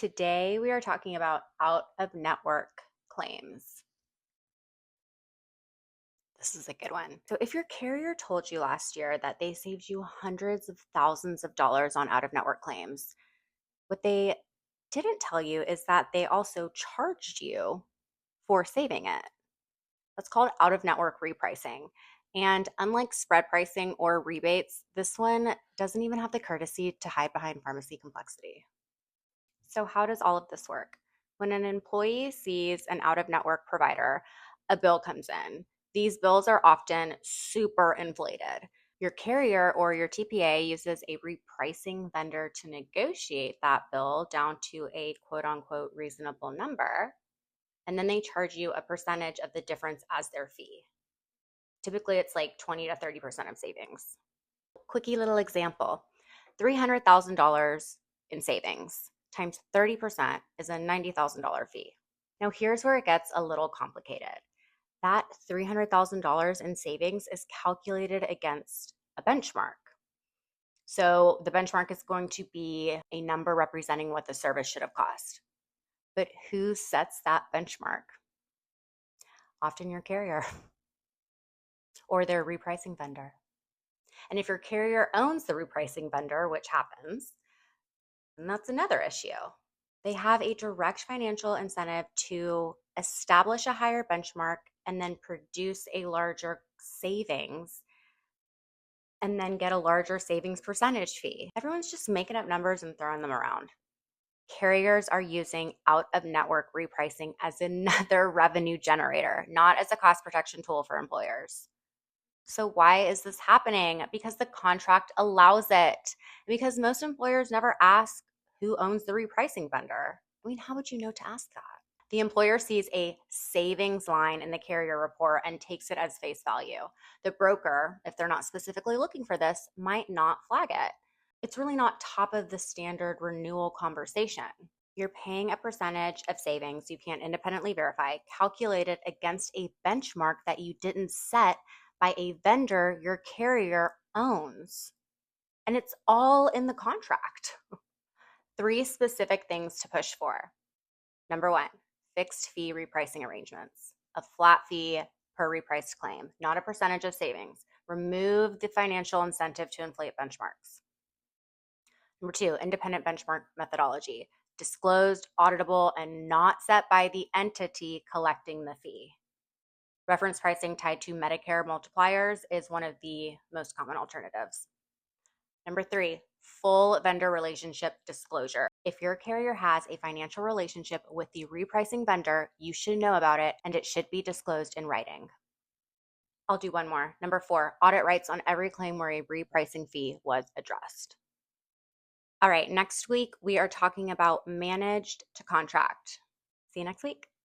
Today we are talking about out-of-network claims. This is a good one. So if your carrier told you last year that they saved you hundreds of thousands of dollars on out-of-network claims, what they didn't tell you is that they also charged you for saving it. That's called out-of-network repricing. And unlike spread pricing or rebates, this one doesn't even have the courtesy to hide behind pharmacy complexity. So, how does all of this work? When an employee sees an out of network provider, a bill comes in. These bills are often super inflated. Your carrier or your TPA uses a repricing vendor to negotiate that bill down to a quote unquote reasonable number. And then they charge you a percentage of the difference as their fee. Typically, it's like 20 to 30% of savings. Quickie little example, $300,000 in savings times 30% is a $90,000 fee. Now, here's where it gets a little complicated. That $300,000 in savings is calculated against a benchmark. So the benchmark is going to be a number representing what the service should have cost. But who sets that benchmark? Often your carrier or their repricing vendor. And if your carrier owns the repricing vendor, which happens, then that's another issue. They have a direct financial incentive to establish a higher benchmark and then produce a larger savings and then get a larger savings percentage fee. Everyone's just making up numbers and throwing them around. Carriers are using out-of-network repricing as another revenue generator, not as a cost protection tool for employers. So why is this happening? Because the contract allows it. Because most employers never ask who owns the repricing vendor. I mean, how would you know to ask that? The employer sees a savings line in the carrier report and takes it as face value. The broker, if they're not specifically looking for this, might not flag it. It's really not top of the standard renewal conversation. You're paying a percentage of savings you can't independently verify, calculated against a benchmark that you didn't set by a vendor your carrier owns. And it's all in the contract. 3 specific things to push for. Number 1, fixed fee repricing arrangements. A flat fee per repriced claim, not a percentage of savings. Remove the financial incentive to inflate benchmarks. Number 2, independent benchmark methodology. Disclosed, auditable, and not set by the entity collecting the fee. Reference pricing tied to Medicare multipliers is one of the most common alternatives. Number 3, full vendor relationship disclosure. If your carrier has a financial relationship with the repricing vendor, you should know about it and it should be disclosed in writing. I'll do one more. Number 4, audit rights on every claim where a repricing fee was addressed. All right, next week we are talking about managed to contract. See you next week.